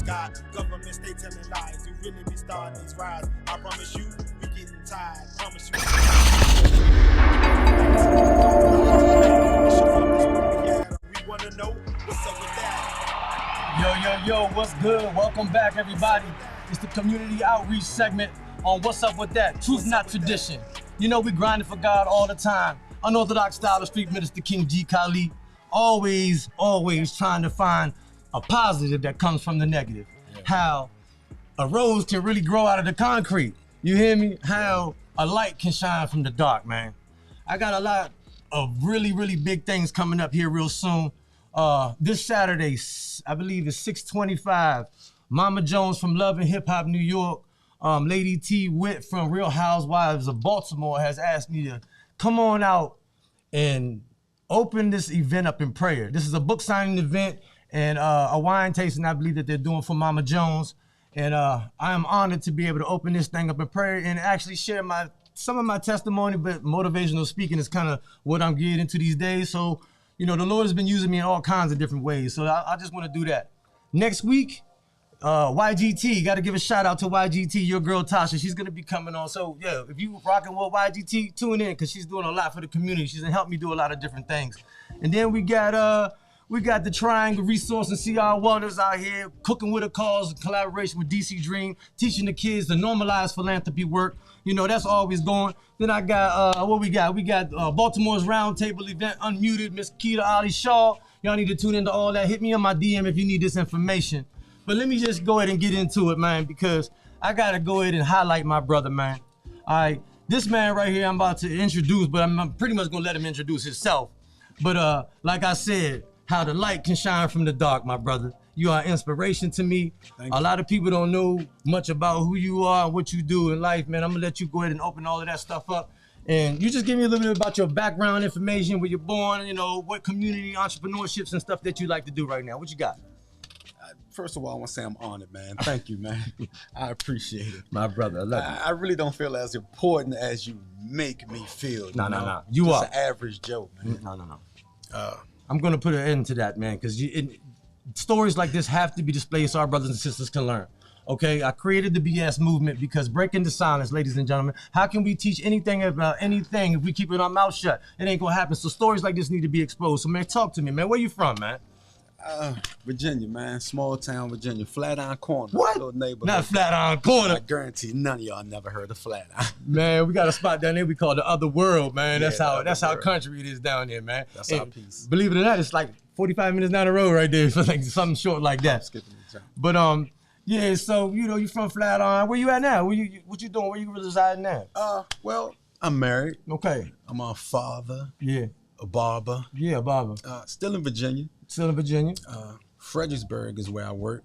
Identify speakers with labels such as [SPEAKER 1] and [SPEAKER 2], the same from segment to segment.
[SPEAKER 1] God. Government stay telling lies. We really be starting these riots. I promise you, we getting tired. Promise you. We wanna know what's up with that.
[SPEAKER 2] Yo, what's good? Welcome back, everybody. It's the community outreach segment on What's Up With That, Truth Not Tradition. You know, we grinding for God all the time. Unorthodox style of street minister King G. Khalid. Always trying to find a positive that comes from the negative. Yeah. How a rose can really grow out of the concrete. You hear me? How a light can shine from the dark, man. I got a lot of really big things coming up here real soon. This Saturday, I believe it's 6:25. Mama Jones from Love and Hip Hop New York, Lady T Witt from Real Housewives of Baltimore has asked me to come on out and open this event up in prayer. This is a book signing event and a wine tasting I believe that they're doing for Mama Jones. And I am honored to be able to open this thing up in prayer and actually share some of my testimony, but motivational speaking is kind of what I'm getting into these days. So, you know, the Lord has been using me in all kinds of different ways. So I just want to do that. Next week, YGT, got to give a shout out to YGT, your girl Tasha. She's going to be coming on. So yeah, if you rocking with YGT, tune in because she's doing a lot for the community. She's going to help me do a lot of different things. And then we got the Triangle Resource and CR Wellness out here, cooking with a cause in collaboration with DC Dream, teaching the kids to normalize philanthropy work. You know, that's always going. Then I got, what we got? We got Baltimore's Roundtable event, Unmuted, Miss Keita Ali Shaw. Y'all need to tune into all that. Hit me on my DM if you need this information. But let me just go ahead and get into it, man, because I got to go ahead and highlight my brother, man. All right, this man right here I'm about to introduce, but I'm pretty much going to let him introduce himself. But like I said, how the light can shine from the dark, my brother. You are inspiration to me. A lot of people don't know much about who you are and what you do in life, man. I'm going to let you go ahead and open all of that stuff up. And you just give me a little bit about your background information, where you're born, you know, what community entrepreneurships and stuff that you like to do right now. What you got?
[SPEAKER 3] First of all, I want to say I'm honored, man. Thank you, man. I appreciate it.
[SPEAKER 2] My brother, I love you.
[SPEAKER 3] I really don't feel as important as you make me feel.
[SPEAKER 2] No. You
[SPEAKER 3] just
[SPEAKER 2] are.
[SPEAKER 3] An average Joe, man.
[SPEAKER 2] No. I'm going to put an end to that, man, because stories like this have to be displayed so our brothers and sisters can learn. Okay, I created the BS movement because breaking the silence, ladies and gentlemen, how can we teach anything about anything if we keep it our mouth shut? It ain't going to happen. So stories like this need to be exposed. So, man, talk to me, man. Where you from, man?
[SPEAKER 3] Virginia, man. Small town Virginia. Flatiron Corner.
[SPEAKER 2] What?
[SPEAKER 3] Little neighborhood.
[SPEAKER 2] Not Flatiron Corner.
[SPEAKER 3] I guarantee none of y'all never heard of Flatiron.
[SPEAKER 2] Man, we got a spot down there we call the Other World, man. That's how country it is down there, man.
[SPEAKER 3] That's our piece.
[SPEAKER 2] Believe it or not, it's like 45 minutes down the road right there. So like something short like that.
[SPEAKER 3] I'm skipping the time.
[SPEAKER 2] But yeah, so you know, you from Flatiron. Where you at now? What you doing? Where you residing now?
[SPEAKER 3] Well, I'm married.
[SPEAKER 2] Okay.
[SPEAKER 3] I'm a father.
[SPEAKER 2] Yeah.
[SPEAKER 3] A barber.
[SPEAKER 2] Yeah, a barber.
[SPEAKER 3] Still in Virginia.
[SPEAKER 2] Still in Virginia.
[SPEAKER 3] Fredericksburg is where I work,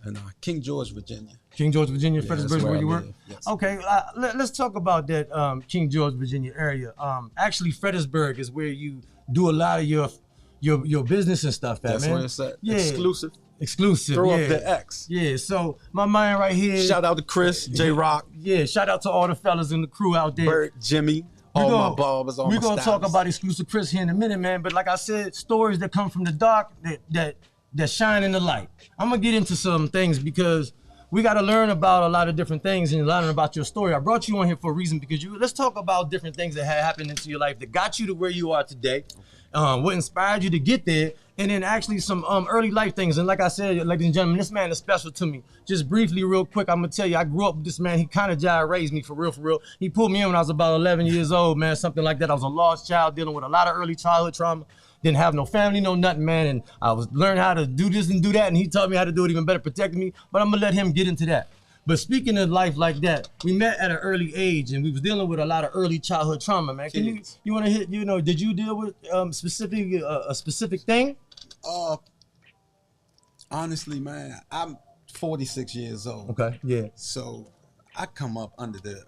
[SPEAKER 3] and King George, Virginia.
[SPEAKER 2] King George, Virginia, Fredericksburg is where you work?
[SPEAKER 3] Yes.
[SPEAKER 2] Okay, let's talk about that King George, Virginia area. Actually, Fredericksburg is where you do a lot of your business and stuff at,
[SPEAKER 3] That's
[SPEAKER 2] man.
[SPEAKER 3] where it's at.
[SPEAKER 2] Yeah. Exclusive.
[SPEAKER 3] Throw
[SPEAKER 2] yeah.
[SPEAKER 3] up the X.
[SPEAKER 2] Yeah, so my man right here.
[SPEAKER 3] Shout out to Chris, J-Rock.
[SPEAKER 2] Yeah, shout out to all the fellas in the crew out there.
[SPEAKER 3] Bert, Jimmy. All my barbers, all my
[SPEAKER 2] We're gonna talk about Exclusive Chris here in a minute, man. But like I said, stories that come from the dark that shine in the light. I'm gonna get into some things because we gotta learn about a lot of different things and learn about your story. I brought you on here for a reason because let's talk about different things that had happened into your life that got you to where you are today. What inspired you to get there, and then actually some early life things. And like I said, ladies and gentlemen, this man is special to me. Just briefly, real quick, I'm gonna tell you, I grew up with this man. He kind of raised me for real. He pulled me in when I was about 11 years old, man, something like that. I was a lost child dealing with a lot of early childhood trauma. Didn't have no family, no nothing, man. And I was learning how to do this and do that, and he taught me how to do it even better, protecting me. But I'm gonna let him get into that. But speaking of life like that, we met at an early age and we was dealing with a lot of early childhood trauma, man. Can you want to hit, you know, did you deal with a specific thing?
[SPEAKER 3] Honestly, man, I'm 46 years old.
[SPEAKER 2] Okay, yeah.
[SPEAKER 3] So I come up under the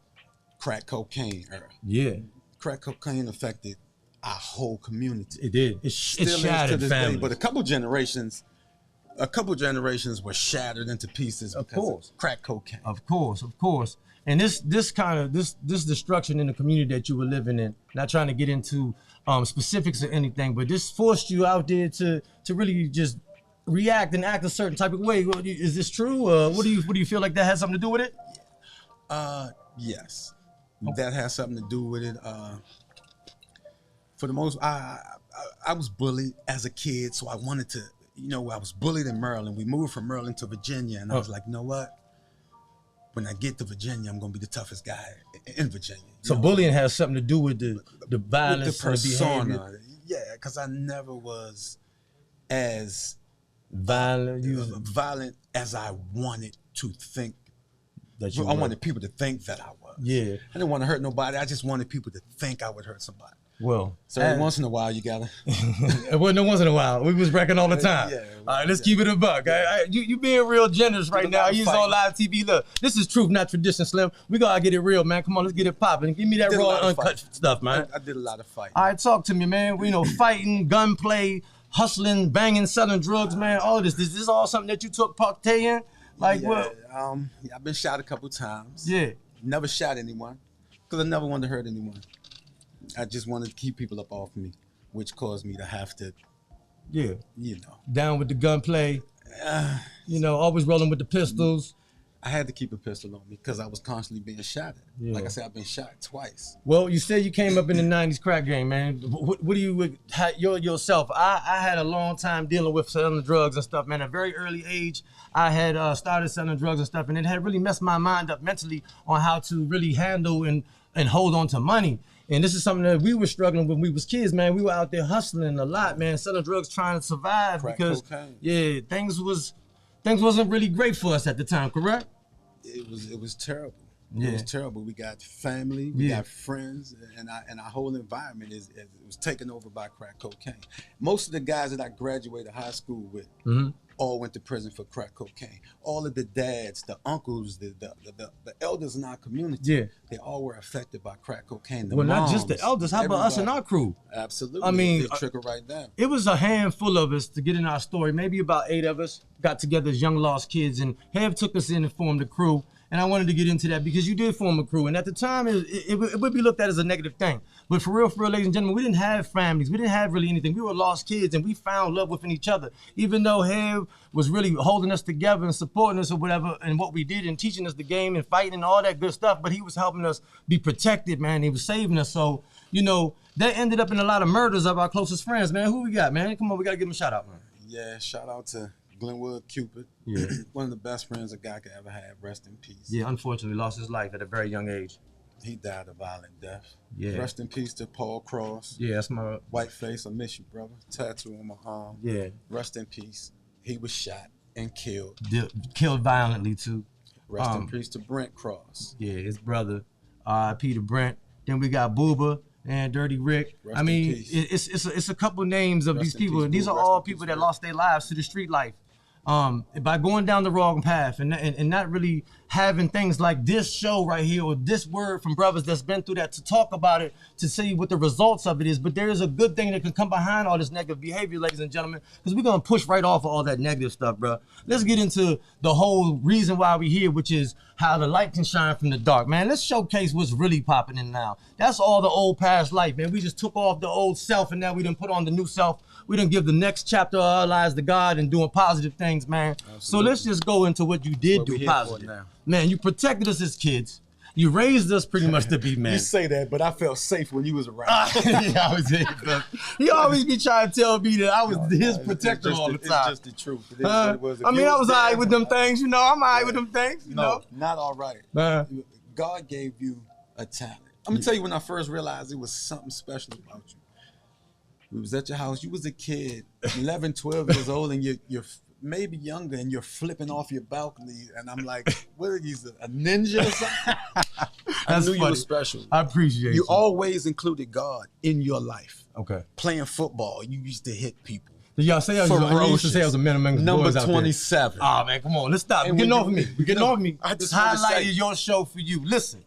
[SPEAKER 3] crack cocaine era.
[SPEAKER 2] Yeah.
[SPEAKER 3] Crack cocaine affected our whole community.
[SPEAKER 2] It did. It shattered
[SPEAKER 3] to this
[SPEAKER 2] families.
[SPEAKER 3] day, but a couple generations were shattered into pieces because of crack cocaine.
[SPEAKER 2] Of course. And this destruction in the community that you were living in, not trying to get into specifics or anything, but this forced you out there to really just react and act a certain type of way. Is this true? What do you feel like that has something to do with it?
[SPEAKER 3] Yes, that has something to do with it. For the most, I was bullied as a kid, so I wanted to, I was bullied in Maryland. We moved from Maryland to Virginia, and I was like, you know what? When I get to Virginia, I'm gonna be the toughest guy in Virginia.
[SPEAKER 2] So bullying has something to do with the violence,
[SPEAKER 3] with the persona.
[SPEAKER 2] behavior.
[SPEAKER 3] Yeah, because I never was as
[SPEAKER 2] violent
[SPEAKER 3] as I wanted to think.
[SPEAKER 2] That you
[SPEAKER 3] I wanted people to think that I was.
[SPEAKER 2] Yeah.
[SPEAKER 3] I didn't want to hurt nobody. I just wanted people to think I would hurt somebody.
[SPEAKER 2] Well,
[SPEAKER 3] so every once in a while you gotta.
[SPEAKER 2] It wasn't once in a while. We was wrecking all the time. Yeah, all right, let's keep it a buck. Yeah. You being real generous right now. He's on live TV. Look, this is truth, not tradition, Slim. We gotta get it real, man. Come on, let's get it popping. Give me that raw, uncut stuff, man.
[SPEAKER 3] I did a lot of fighting.
[SPEAKER 2] All right, talk to me, man. Fighting, gunplay, hustling, banging, selling drugs, man. All of this. Is this all something that you took part in? Like what?
[SPEAKER 3] I've been shot a couple times.
[SPEAKER 2] Yeah.
[SPEAKER 3] Never shot anyone because I never wanted to hurt anyone. I just wanted to keep people up off me, which caused me to have to,
[SPEAKER 2] down with the gunplay, always rolling with the pistols.
[SPEAKER 3] I had to keep a pistol on me because I was constantly being shot at. Yeah. Like I said, I've been shot twice.
[SPEAKER 2] Well, you said you came up in the 90s crack game, man. What do you, yourself? I had a long time dealing with selling drugs and stuff, man. At a very early age, I had started selling drugs and stuff, and it had really messed my mind up mentally on how to really handle and hold on to money. And this is something that we were struggling with when we was kids, man. We were out there hustling a lot, man, selling drugs, trying to survive.
[SPEAKER 3] Crack
[SPEAKER 2] because
[SPEAKER 3] cocaine.
[SPEAKER 2] things wasn't really great for us at the time, correct?
[SPEAKER 3] It was terrible.
[SPEAKER 2] Yeah.
[SPEAKER 3] It was terrible. We got family, we got friends, and our whole environment was taken over by crack cocaine. Most of the guys that I graduated high school with all went to prison for crack cocaine. All of the dads, the uncles, the elders in our community, they all were affected by crack cocaine. The moms,
[SPEAKER 2] not just the elders. How about us in our crew?
[SPEAKER 3] Absolutely.
[SPEAKER 2] I mean,
[SPEAKER 3] it trickled right down.
[SPEAKER 2] It was a handful of us to get in our story. Maybe about 8 of us got together as young lost kids, and Hev took us in and formed a crew. And I wanted to get into that because you did form a crew. And at the time, it would be looked at as a negative thing. But for real, ladies and gentlemen, we didn't have families. We didn't have really anything. We were lost kids, and we found love within each other. Even though Hev was really holding us together and supporting us or whatever, and what we did and teaching us the game and fighting and all that good stuff, but he was helping us be protected, man. He was saving us. So, that ended up in a lot of murders of our closest friends, man. Who we got, man? Come on, we got to give him a shout out, man.
[SPEAKER 3] Yeah, shout out to Glenwood Cupid, one of the best friends a guy could ever have. Rest in peace.
[SPEAKER 2] Yeah, unfortunately lost his life at a very young age.
[SPEAKER 3] He died a violent death.
[SPEAKER 2] Yeah.
[SPEAKER 3] Rest in peace to Paul Cross.
[SPEAKER 2] Yeah, that's my
[SPEAKER 3] white face. I miss you, brother. Tattoo on my arm.
[SPEAKER 2] Yeah.
[SPEAKER 3] Rest in peace. He was shot and killed.
[SPEAKER 2] Killed violently too.
[SPEAKER 3] Rest in peace to Brent Cross.
[SPEAKER 2] Yeah, his brother. R.I.P. to Brent. Then we got Booba and Dirty Rick.
[SPEAKER 3] Rest in peace.
[SPEAKER 2] It's a couple names of these people. These are all people that lost their lives to the street life. By going down the wrong path and not really having things like this show right here or this word from brothers that's been through that to talk about it, to see what the results of it is. But there is a good thing that can come behind all this negative behavior, ladies and gentlemen, because we're going to push right off of all that negative stuff, bro. Let's get into the whole reason why we're here, which is how the light can shine from the dark, man. Let's showcase what's really popping in now. That's all the old past life, man. We just took off the old self and now we done put on the new self. We done give the next chapter of our lives to God and doing positive things, man. Absolutely. So let's just go into what you did do positive. Man, you protected us as kids. You raised us pretty much to be men.
[SPEAKER 3] You say that, but I felt safe when you was around.
[SPEAKER 2] Yeah, I was here. He always be trying to tell me that I was his protector all the time.
[SPEAKER 3] It's just the truth.
[SPEAKER 2] I was all right with them things, I'm all right with them things,
[SPEAKER 3] No, not all right. God gave you a talent. I'm gonna tell you when I first realized it was something special about you. We was at your house. You was a kid, 11, 12 years old, and you're maybe younger, and you're flipping off your balcony. And I'm like, what are these, a ninja or something? I knew you were special.
[SPEAKER 2] I appreciate
[SPEAKER 3] you. You always included God in your life.
[SPEAKER 2] Okay.
[SPEAKER 3] Playing football, you used to hit people.
[SPEAKER 2] Y'all say I used to say I was a minimum
[SPEAKER 3] number 27.
[SPEAKER 2] Oh man, come on, let's stop. Getting off of me. Getting off of me. This highlighted your show for you. Listen.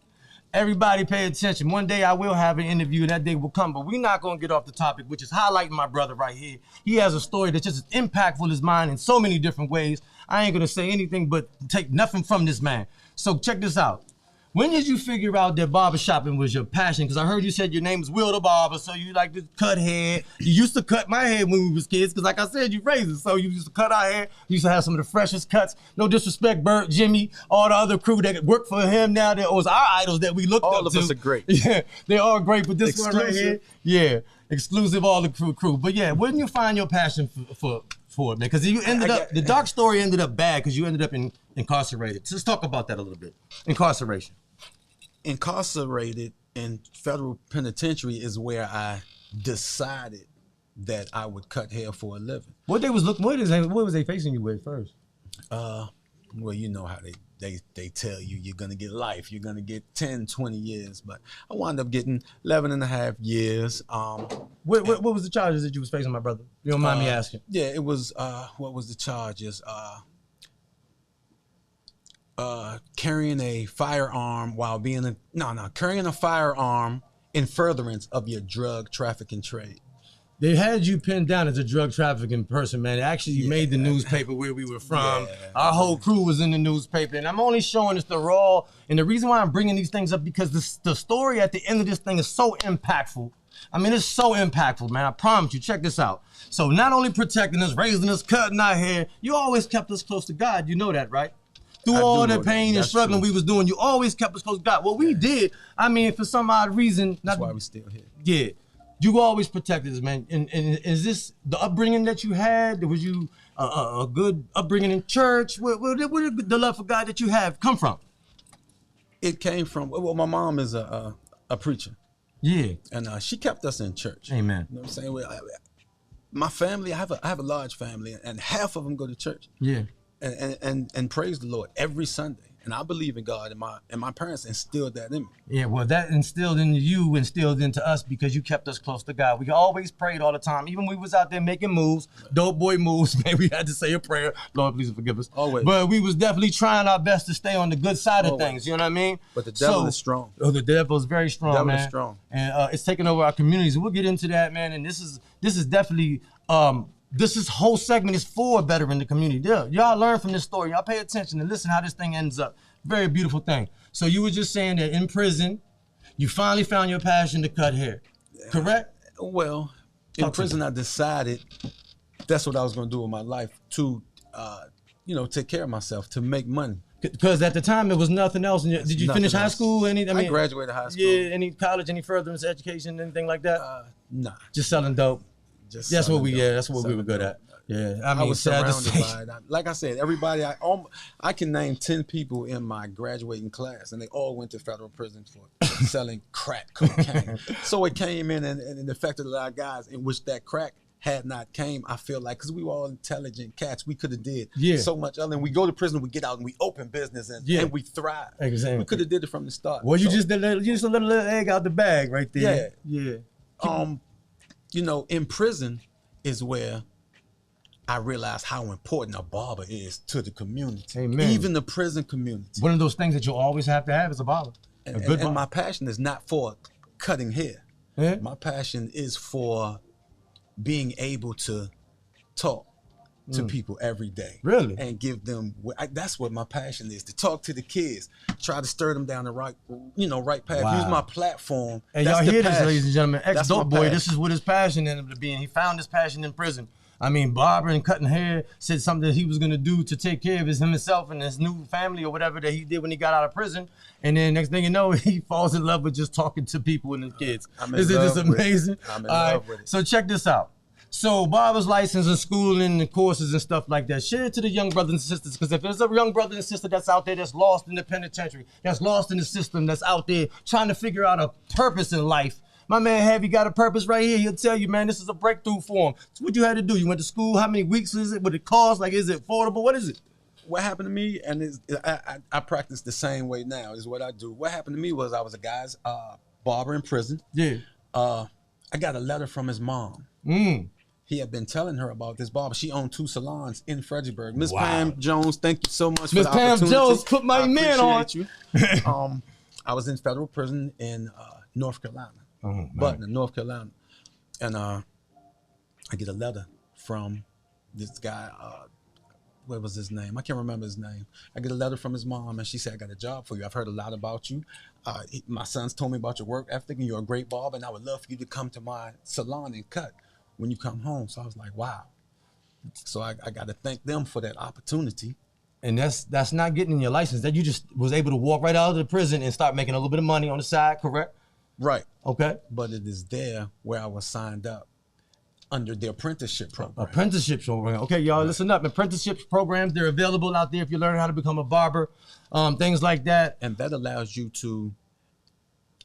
[SPEAKER 2] Everybody pay attention. One day I will have an interview. That day will come. But we're not going to get off the topic, which is highlighting my brother right here. He has a story that's just as impactful as mine in so many different ways. I ain't going to say anything but take nothing from this man. So check this out. When did you figure out that barbershopping was your passion? Because I heard you said your name was Will the Barber, so you like to cut hair. You used to cut my hair when we was kids, because like I said, you raised it, so you used to cut our hair. You used to have some of the freshest cuts. No disrespect, Bert, Jimmy, all the other crew that work for him now, that was our idols that we looked up to.
[SPEAKER 3] All of us are great.
[SPEAKER 2] Yeah, they are great, but this
[SPEAKER 3] Exclusive.
[SPEAKER 2] one right here, yeah, exclusive, all the crew. But yeah, when did you find your passion for it, man? Because you ended up, the dark story ended up bad because you ended up incarcerated. So let's talk about that a little bit. Incarceration.
[SPEAKER 3] Incarcerated in federal penitentiary is where I decided that I would cut hair for a living.
[SPEAKER 2] What was they facing you with first?
[SPEAKER 3] Well, you know how they tell you you're gonna get life, you're gonna get 10, 20 years, but I wound up getting 11 and a half years.
[SPEAKER 2] What was the charges that you was facing, my brother? You don't mind me asking?
[SPEAKER 3] Yeah, it was, what was the charges? Carrying a firearm while being carrying a firearm in furtherance of your drug trafficking trade.
[SPEAKER 2] They had you pinned down as a drug trafficking person, man. Actually, you made the newspaper where we were from. Yeah. Our whole crew was in the newspaper, and I'm only showing us the raw. And the reason why I'm bringing these things up, because the story at the end of this thing is so impactful. I mean, it's so impactful, man. I promise you. Check this out. So not only protecting us, raising us, cutting our hair, you always kept us close to God. You know that, right? Through all the pain and struggling we was doing, you always kept us close to God. What we did, I mean, for some odd reason.
[SPEAKER 3] That's why we still here.
[SPEAKER 2] Yeah. You always protected us, man. And is this the upbringing that you had? Was you a good upbringing in church? Where did the love for God that you have come from?
[SPEAKER 3] It came from, well, my mom is a preacher.
[SPEAKER 2] Yeah.
[SPEAKER 3] And she kept us in church.
[SPEAKER 2] Amen.
[SPEAKER 3] You know what I'm saying? Well, my family, I have a large family, and half of them go to church.
[SPEAKER 2] Yeah.
[SPEAKER 3] And praise the Lord every Sunday. And I believe in God, and my parents instilled that in me.
[SPEAKER 2] Yeah, well, that instilled into you, instilled into us, because you kept us close to God. We always prayed all the time. Even when we was out there making moves, dope boy moves, man, we had to say a prayer. Lord, please forgive us.
[SPEAKER 3] Always.
[SPEAKER 2] But we was definitely trying our best to stay on the good side of things, you know what I mean?
[SPEAKER 3] But the devil is strong.
[SPEAKER 2] Oh, the devil is very strong, man.
[SPEAKER 3] The devil is strong.
[SPEAKER 2] And it's taking over our communities. We'll get into that, man. And this is definitely... This whole segment is for a veteran in the community. Yeah, y'all learn from this story. Y'all pay attention and listen how this thing ends up. Very beautiful thing. So you were just saying that in prison, you finally found your passion to cut hair, correct?
[SPEAKER 3] Well, in prison, I decided that's what I was going to do with my life, to, take care of myself, to make money.
[SPEAKER 2] Because at the time, there was nothing else. Did you finish high school?
[SPEAKER 3] I graduated high school.
[SPEAKER 2] Yeah, any college, any furtherance education, anything like that?
[SPEAKER 3] Nah.
[SPEAKER 2] Just selling dope. That's what we were good at. Yeah, I
[SPEAKER 3] was surrounded by it. Like I said, everybody, I can name 10 people in my graduating class, and they all went to federal prison for selling crack cocaine. So it came in and affected a lot of guys, in which that crack had not came, I feel like, because we were all intelligent cats, we could have did so much other. And we go to prison, we get out, and we open business, and we thrive.
[SPEAKER 2] Exactly.
[SPEAKER 3] We could have did it from the start.
[SPEAKER 2] Well, you just let a little egg out the bag right there.
[SPEAKER 3] Yeah. In prison is where I realized how important a barber is to the community.
[SPEAKER 2] Amen.
[SPEAKER 3] Even the prison community.
[SPEAKER 2] One of those things that you'll always have to have is a barber.
[SPEAKER 3] And my passion is not for cutting hair.
[SPEAKER 2] Yeah.
[SPEAKER 3] My passion is for being able to talk to people every day.
[SPEAKER 2] Really?
[SPEAKER 3] And give them, that's what my passion is, to talk to the kids, try to stir them down the right path.
[SPEAKER 2] Wow.
[SPEAKER 3] Use my platform.
[SPEAKER 2] Hey, y'all hear this, ladies and gentlemen. Ex-dope boy, this is what his passion ended up being. He found his passion in prison. I mean, barbering, cutting hair, said something that he was gonna do to take care of himself and his new family or whatever that he did when he got out of prison. And then next thing you know, he falls in love with just talking to people and the kids. Isn't this amazing?
[SPEAKER 3] I'm in love with it.
[SPEAKER 2] So check this out. So barber's license and schooling and courses and stuff like that, share it to the young brothers and sisters, because if there's a young brother and sister that's out there that's lost in the penitentiary, that's lost in the system, that's out there trying to figure out a purpose in life, my man Heavy got a purpose right here. He'll tell you, man, this is a breakthrough for him. So what you had to do? You went to school? How many weeks is it? What it cost? Like, is it affordable? What is it?
[SPEAKER 3] What happened to me, and I practice the same way now, is what I do. What happened to me was I was a guy's barber in prison.
[SPEAKER 2] Yeah.
[SPEAKER 3] I got a letter from his mom. He had been telling her about this barber. She owned 2 salons in Fredericksburg. Miss Pam Jones, thank you so much for the opportunity.
[SPEAKER 2] Miss Pam Jones, put my man on.
[SPEAKER 3] You. I was in federal prison in North Carolina, Butner, North Carolina. And I get a letter from this guy, what was his name? I can't remember his name. I get a letter from his mom, and she said, I got a job for you. I've heard a lot about you. My sons told me about your work ethic, and you're a great barber, and I would love for you to come to my salon and cut when you come home. So I was like, wow. So I got to thank them for that opportunity.
[SPEAKER 2] And that's not getting your license. That you just was able to walk right out of the prison and start making a little bit of money on the side, correct?
[SPEAKER 3] Right.
[SPEAKER 2] Okay.
[SPEAKER 3] But it is there where I was signed up under the apprenticeship program.
[SPEAKER 2] Apprenticeship program. Okay, y'all, listen up. Apprenticeship programs, they're available out there if you learn how to become a barber, things like that.
[SPEAKER 3] And that allows you to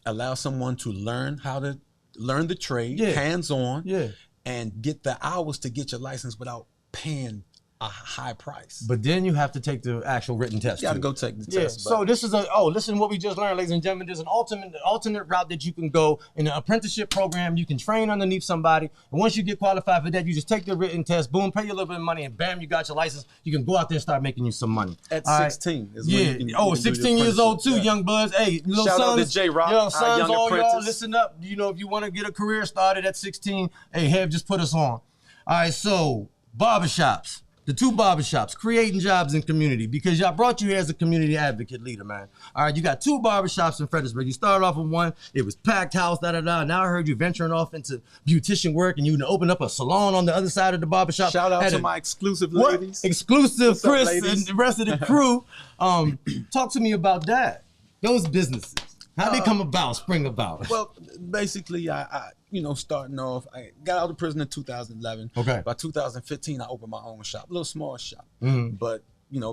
[SPEAKER 3] allow someone to learn the trade, hands-on, and get the hours to get your license without paying a high price.
[SPEAKER 2] But then you have to take the actual written test.
[SPEAKER 3] You got to go take the test.
[SPEAKER 2] So this is listen to what we just learned, ladies and gentlemen. There's an alternate route that you can go in the apprenticeship program. You can train underneath somebody, and once you get qualified for that, you just take the written test, boom, pay you a little bit of money, and bam, you got your license. You can go out there and start making you some money.
[SPEAKER 3] At 16 is when you can
[SPEAKER 2] 16 years old too, young buds. Hey, little
[SPEAKER 3] shout
[SPEAKER 2] sons,
[SPEAKER 3] out to J-Rock,
[SPEAKER 2] young sons,
[SPEAKER 3] young
[SPEAKER 2] all
[SPEAKER 3] apprentice.
[SPEAKER 2] y'all, listen up. You know, if you want to get a career started at 16, hey, Hev, just put us on. All right, so barbershops. The 2 barbershops, creating jobs in community, because y'all brought you here as a community advocate leader, man. All right, you got 2 barbershops in Fredericksburg. You started off with one, it was packed house, da-da-da. Now I heard you venturing off into beautician work, and you opened up a salon on the other side of the barbershop.
[SPEAKER 3] Shout out to my exclusive ladies.
[SPEAKER 2] Exclusive
[SPEAKER 3] What's up,
[SPEAKER 2] Chris
[SPEAKER 3] ladies?
[SPEAKER 2] and the rest of the crew. Talk to me about that. Those businesses. How they come about, spring about?
[SPEAKER 3] Well, basically, I starting off, I got out of prison in 2011.
[SPEAKER 2] Okay.
[SPEAKER 3] By 2015, I opened my own shop, a little small shop.
[SPEAKER 2] Mm-hmm.
[SPEAKER 3] But,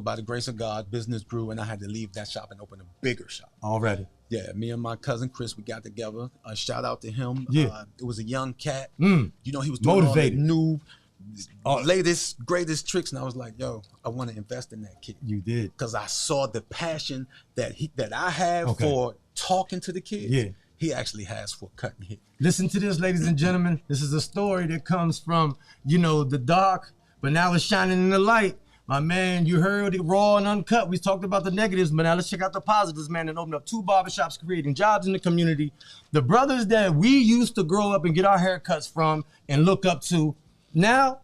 [SPEAKER 3] by the grace of God, business grew, and I had to leave that shop and open a bigger shop.
[SPEAKER 2] Already.
[SPEAKER 3] Yeah, me and my cousin Chris, we got together. Shout out to him.
[SPEAKER 2] Yeah.
[SPEAKER 3] It was a young cat.
[SPEAKER 2] Mm.
[SPEAKER 3] He was doing
[SPEAKER 2] Motivated.
[SPEAKER 3] all the new, latest, greatest tricks, and I was like, yo, I want to invest in that kid.
[SPEAKER 2] You did.
[SPEAKER 3] Because I saw the passion that I have for talking to the kids.
[SPEAKER 2] Yeah.
[SPEAKER 3] He actually has for cutting hair.
[SPEAKER 2] Listen to this, ladies and gentlemen. This is a story that comes from, the dark, but now it's shining in the light. My man, you heard it raw and uncut. We talked about the negatives, but now let's check out the positives, man, and open up 2 barbershops, creating jobs in the community. The brothers that we used to grow up and get our haircuts from and look up to, now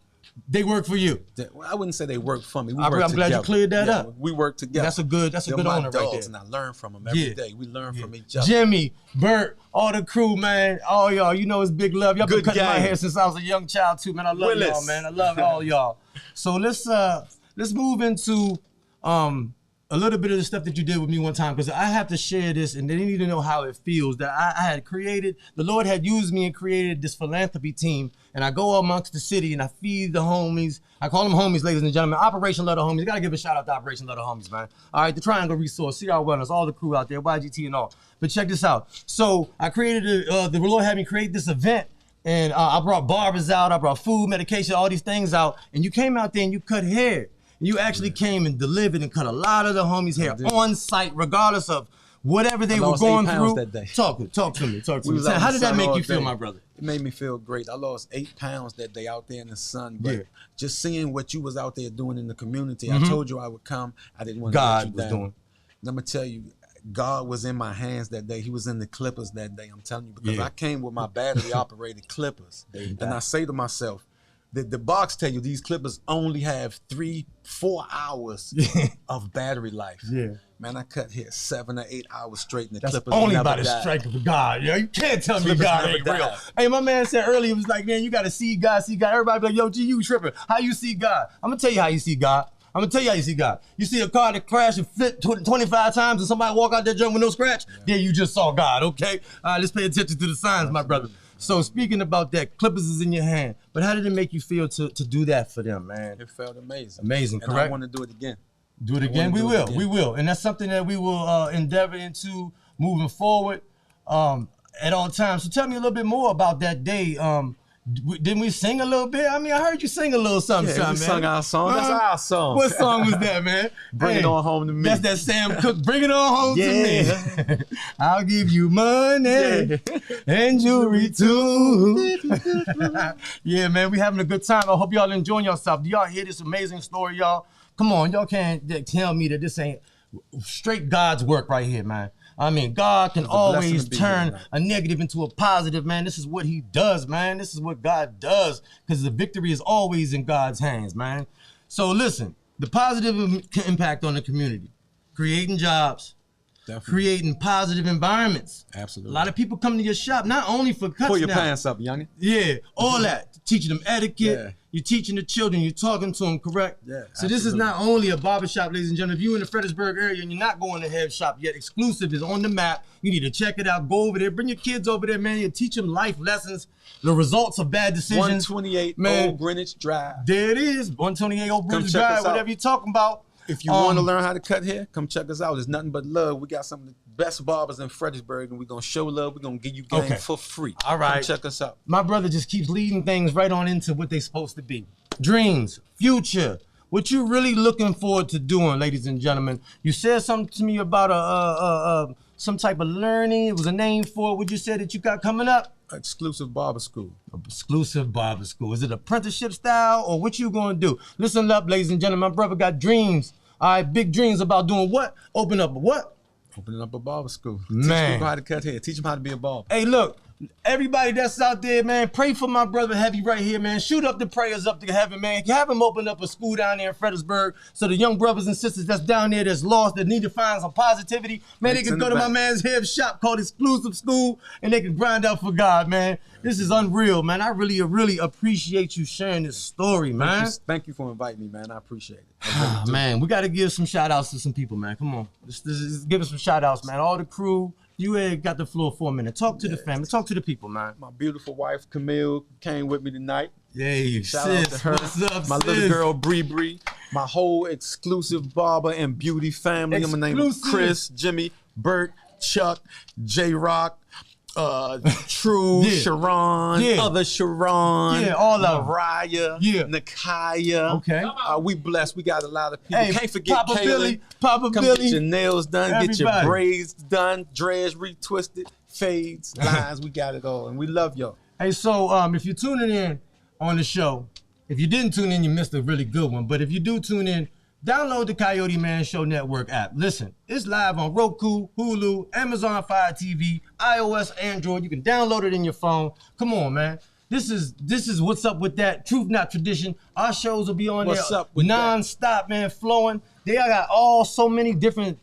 [SPEAKER 2] they work for you.
[SPEAKER 3] I wouldn't say they work for me.
[SPEAKER 2] I'm glad you cleared that up.
[SPEAKER 3] We work together.
[SPEAKER 2] That's a good owner right there.
[SPEAKER 3] And I learn from them every day. We learn from each other.
[SPEAKER 2] Jimmy, Bert, all the crew, man, all y'all, it's big love. Y'all been cutting my hair since I was a young child too, man. I love y'all, man. I love all y'all. So let's move into a little bit of the stuff that you did with me one time, because I have to share this, and they need to know how it feels that I had created. The Lord had used me and created this philanthropy team, and I go amongst the city and I feed the homies. I call them homies, ladies and gentlemen. Operation Love the Homies. You gotta give a shout out to Operation Love the Homies, man. All right, the Triangle Resource, CR Wellness, all the crew out there, YGT and all. But check this out. So I created the Lord had me create this event. And I brought barbers out, I brought food, medication, all these things out. And you came out there and you cut hair. You actually came and delivered and cut a lot of the homies' hair on site, regardless of whatever they were going through.
[SPEAKER 3] That day.
[SPEAKER 2] Talk to me. How did that make you feel, my brother?
[SPEAKER 3] It made me feel great. I lost 8 pounds that day out there in the sun, but just seeing what you was out there doing in the community, I told you I would come. I didn't want to let you down. And I'm going to tell you, God was in my hands that day. He was in the clippers that day. I'm telling you, because I came with my battery operated clippers. And I say to myself, the box tell you these clippers only have 3-4 hours of battery life. Yeah. Man, I cut hair 7 or 8 hours straight, and the clippers
[SPEAKER 2] only
[SPEAKER 3] never
[SPEAKER 2] by the
[SPEAKER 3] died.
[SPEAKER 2] strength of God. Yo, you can't tell me
[SPEAKER 3] Clippers
[SPEAKER 2] God
[SPEAKER 3] never
[SPEAKER 2] ain't real.
[SPEAKER 3] died.
[SPEAKER 2] Hey, my man said earlier, he was like, man, you got to see God. Everybody be like, yo, G, you tripping. How you see God? I'm going to tell you how you see God. You see a car that crashed and flipped 25 times and somebody walk out that jump with no scratch? Yeah, you just saw God, okay? All right, let's pay attention to the signs, my brother. So speaking about that, clippers is in your hand. But how did it make you feel to do that for them, man?
[SPEAKER 3] It felt amazing.
[SPEAKER 2] Amazing,
[SPEAKER 3] and
[SPEAKER 2] correct?
[SPEAKER 3] I want to do it again.
[SPEAKER 2] Do it again? We will. And that's something that we will endeavor into moving forward at all times. So tell me a little bit more about that day. Didn't we sing a little bit? I mean, I heard you sing a little something,
[SPEAKER 3] Yeah, we sung our song. That's our song.
[SPEAKER 2] What song was that, man?
[SPEAKER 3] Bring it on home to me.
[SPEAKER 2] That's that Sam Cooke. Bring it on home to me. I'll give you money and jewelry too. Yeah, man, we having a good time. I hope y'all enjoying yourself. Do y'all hear this amazing story, y'all? Come on, y'all can't tell me that this ain't straight God's work right here, man. I mean, God can always turn a negative into a positive, man. This is what he does, man. This is what God does, because the victory is always in God's hands, man. So listen, the positive impact on the community, creating jobs, creating positive environments.
[SPEAKER 3] Absolutely.
[SPEAKER 2] A lot of people come to your shop not only for cuts.
[SPEAKER 3] Pull your pants up, youngin.
[SPEAKER 2] Yeah, all that. Teaching them etiquette. Yeah. You're teaching the children. You're talking to them, correct?
[SPEAKER 3] Yeah.
[SPEAKER 2] So this is not only a barbershop, ladies and gentlemen. If you're in the Fredericksburg area and you're not going to head shop yet, Exclusive is on the map. You need to check it out. Go over there. Bring your kids over there, man. You teach them life lessons, the results of bad decisions.
[SPEAKER 3] 128
[SPEAKER 2] man.
[SPEAKER 3] Old Greenwich Drive.
[SPEAKER 2] There it is. 128 Old Greenwich Drive. Whatever you're talking about.
[SPEAKER 3] If you want to learn how to cut hair, come check us out. It's nothing but love. We got some of the best barbers in Fredericksburg, and we're going to show love. We're going to give you game for free.
[SPEAKER 2] All right.
[SPEAKER 3] Come check us out.
[SPEAKER 2] My brother just keeps leading things right on into what they're supposed to be. Dreams, future, what you really looking forward to doing, ladies and gentlemen. You said something to me about some type of learning. It was a name for it. What you said that you got coming up?
[SPEAKER 3] Exclusive Barber School.
[SPEAKER 2] Exclusive Barber School. Is it apprenticeship style or what you gonna do? Listen up, ladies and gentlemen. My brother got dreams. All right, big dreams about doing what? Open up a what?
[SPEAKER 3] Opening up a barber school.
[SPEAKER 2] Man.
[SPEAKER 3] Teach people how to cut hair. Teach them how to be a barber.
[SPEAKER 2] Hey, look, everybody that's out there, man, pray for my brother Heavy right here, man. Shoot up the prayers up to heaven, man. Have him open up a school down there in Fredericksburg so the young brothers and sisters that's down there that's lost, that need to find some positivity, man, they can go to my man's hair shop called Exclusive School and they can grind out for God, man. This is unreal, man. I really really you sharing this story, man.
[SPEAKER 3] Thank you for inviting me, man. I appreciate it.
[SPEAKER 2] Really man, we got to give some shout outs to some people, man. Come on. Let's give us some shout outs, man. All the crew. You got the floor for a minute. Talk to the family. Talk to the people, man.
[SPEAKER 3] My beautiful wife, Camille, came with me tonight.
[SPEAKER 2] Yay,
[SPEAKER 3] Shout out to her.
[SPEAKER 2] What's up,
[SPEAKER 3] my little girl, Bree. My whole exclusive barber and beauty family. I'm going to name Chris, Jimmy, Bert, Chuck, J-Rock, True, Sharon, other Sharon,
[SPEAKER 2] all of
[SPEAKER 3] Mariah, Nakaya.
[SPEAKER 2] Okay.
[SPEAKER 3] We blessed. We got a lot of people.
[SPEAKER 2] Hey,
[SPEAKER 3] can't forget
[SPEAKER 2] Papa
[SPEAKER 3] Kaylee.
[SPEAKER 2] Billy, Papa
[SPEAKER 3] Come
[SPEAKER 2] Billy.
[SPEAKER 3] get your nails done,
[SPEAKER 2] Everybody.
[SPEAKER 3] get your braids done, dreads retwisted, fades, lines. We got it all, and we love y'all.
[SPEAKER 2] Hey, so if you're tuning in on the show, if you didn't tune in, you missed a really good one. But if you do tune in, download the Coyote Man Show Network app. Listen, it's live on Roku, Hulu, Amazon Fire TV, iOS, Android. You can download it in your phone. Come on, man. This is What's Up With That, Truth Not Tradition. Our shows will be on
[SPEAKER 3] What's
[SPEAKER 2] there
[SPEAKER 3] up with
[SPEAKER 2] non-stop, man, flowing. They got so many different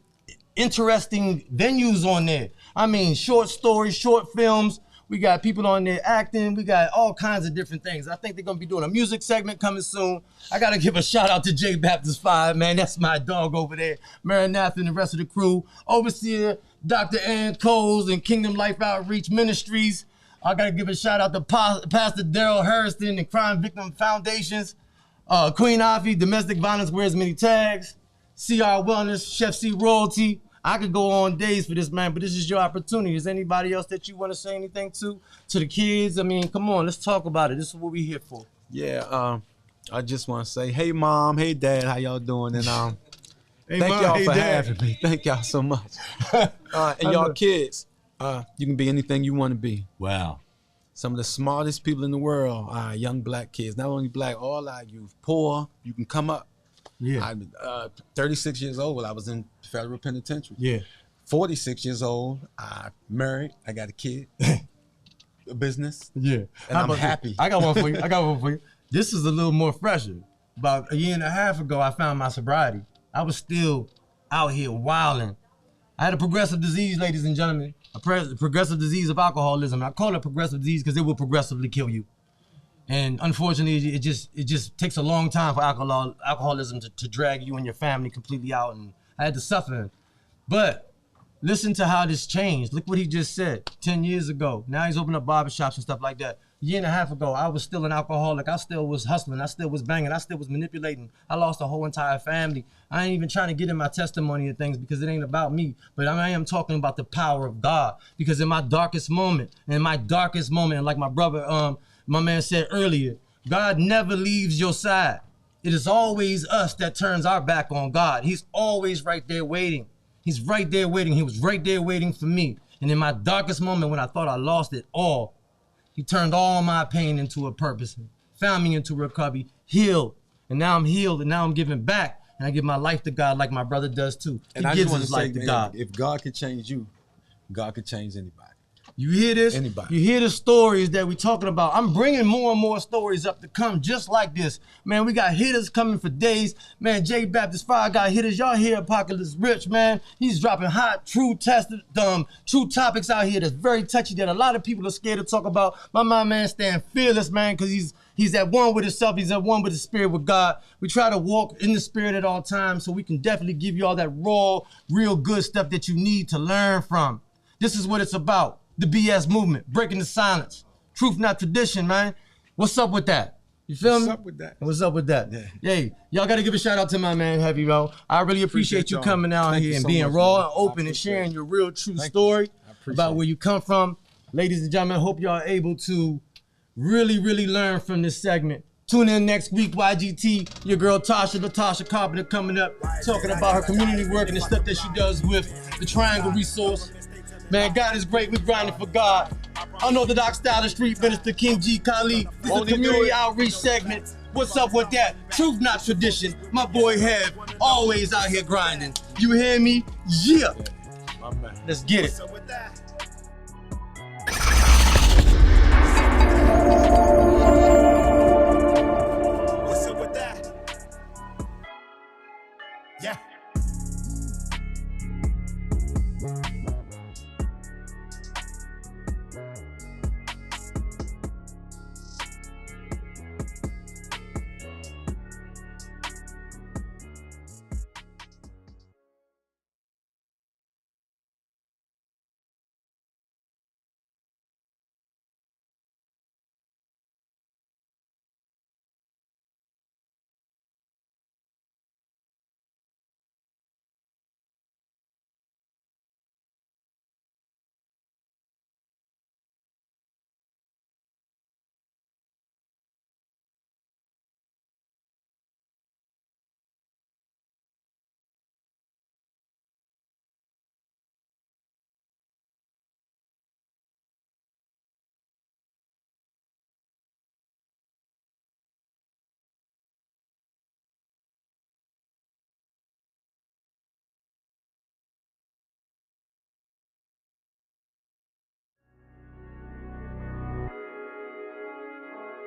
[SPEAKER 2] interesting venues on there. I mean, short stories, short films. We got people on there acting. We got all kinds of different things. I think they're going to be doing a music segment coming soon. I got to give a shout out to J Baptist 5, man. That's my dog over there. Maranatha and the rest of the crew. Overseer, Dr. Ann Coles and Kingdom Life Outreach Ministries. I got to give a shout out to Pastor Daryl Harrison and Crime Victim Foundations. Queen Afi, Domestic Violence Wears Many Tags. CR Wellness, Chef C Royalty. I could go on days for this, man, but this is your opportunity. Is anybody else that you want to say anything to the kids? I mean, come on, let's talk about it. This is what we're here for.
[SPEAKER 3] Yeah, I just want to say, hey, Mom, hey, Dad, how y'all doing? And
[SPEAKER 2] hey,
[SPEAKER 3] thank
[SPEAKER 2] Mom,
[SPEAKER 3] y'all
[SPEAKER 2] hey,
[SPEAKER 3] for
[SPEAKER 2] Dad.
[SPEAKER 3] having me. Thank y'all so much. And y'all kids, you can be anything you want to be.
[SPEAKER 2] Wow.
[SPEAKER 3] Some of the smartest people in the world are young black kids. Not only black, all our youth. Poor, you can come up.
[SPEAKER 2] Yeah.
[SPEAKER 3] I'm 36 years old. I was in federal penitentiary.
[SPEAKER 2] Yeah.
[SPEAKER 3] 46 years old. I married. I got a kid. A business.
[SPEAKER 2] Yeah.
[SPEAKER 3] And I'm happy.
[SPEAKER 2] I got one for you. This is a little more fresher. About a year and a half ago, I found my sobriety. I was still out here wilding. I had a progressive disease, ladies and gentlemen. A progressive disease of alcoholism. I call it progressive disease because it will progressively kill you. And unfortunately, it just takes a long time for alcoholism to drag you and your family completely out. And I had to suffer. But listen to how this changed. Look what he just said 10 years ago. Now he's opening up barbershops and stuff like that. A year and a half ago, I was still an alcoholic. I still was hustling. I still was banging. I still was manipulating. I lost a whole entire family. I ain't even trying to get in my testimony and things because it ain't about me. But I am talking about the power of God. Because in my darkest moment, and like my brother, my man said earlier, God never leaves your side. It is always us that turns our back on God. He's always right there waiting. He's right there waiting. He was right there waiting for me. And in my darkest moment when I thought I lost it all, he turned all my pain into a purpose, found me into recovery, healed. And now I'm healed and now I'm giving back. And I give my life to God like my brother does too.
[SPEAKER 3] And I just want to say, man, if God could change you, God could change anybody.
[SPEAKER 2] You hear this?
[SPEAKER 3] Anybody.
[SPEAKER 2] You hear the stories that we're talking about. I'm bringing more and more stories up to come just like this. Man, we got hitters coming for days. Man, J Baptist Fire got hitters. Y'all hear Apocalypse Rich, man. He's dropping hot, true topics out here that's very touchy that a lot of people are scared to talk about. My man stand fearless, man, because he's at one with himself. He's at one with his spirit with God. We try to walk in the spirit at all times so we can definitely give you all that raw, real good stuff that you need to learn from. This is what it's about. The BS movement, breaking the silence. Truth, not tradition, man. What's up with that? You feel me?
[SPEAKER 3] What's up with that?
[SPEAKER 2] What's up with that?
[SPEAKER 3] Yeah.
[SPEAKER 2] Hey, y'all got to give a shout out to my man, Heavy, bro. I really appreciate you
[SPEAKER 3] y'all.
[SPEAKER 2] coming out
[SPEAKER 3] Thank
[SPEAKER 2] here
[SPEAKER 3] you
[SPEAKER 2] and
[SPEAKER 3] so
[SPEAKER 2] being
[SPEAKER 3] much,
[SPEAKER 2] raw
[SPEAKER 3] man.
[SPEAKER 2] and open
[SPEAKER 3] I
[SPEAKER 2] and sharing
[SPEAKER 3] appreciate
[SPEAKER 2] your real, true
[SPEAKER 3] Thank
[SPEAKER 2] story
[SPEAKER 3] you. I appreciate
[SPEAKER 2] about where you come from. Ladies and gentlemen, hope y'all are able to really, really learn from this segment. Tune in next week, YGT, your girl Latasha Carpenter coming up, talking about her community work and the stuff that she does with the Triangle Resource. Man, God is great. We're grinding for God. Unorthodox Style of Street Minister King G. Khalid. This is a community outreach segment. What's up with that? Truth, not tradition. My boy Hev, always out here grinding. You hear me? Yeah.
[SPEAKER 3] My man.
[SPEAKER 2] Let's get it.
[SPEAKER 1] So with that. What's up with that? Yeah.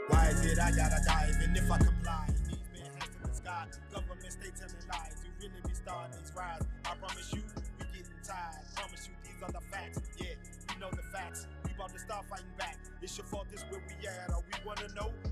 [SPEAKER 1] Why is it I gotta die even if I comply? These men hands to the sky, government stay telling lies. You really be starting these riots. I promise you, we getting tired. Promise you, these are the facts. Yeah, you know the facts. We about to start fighting back. It's your fault, this where we at. All we wanna know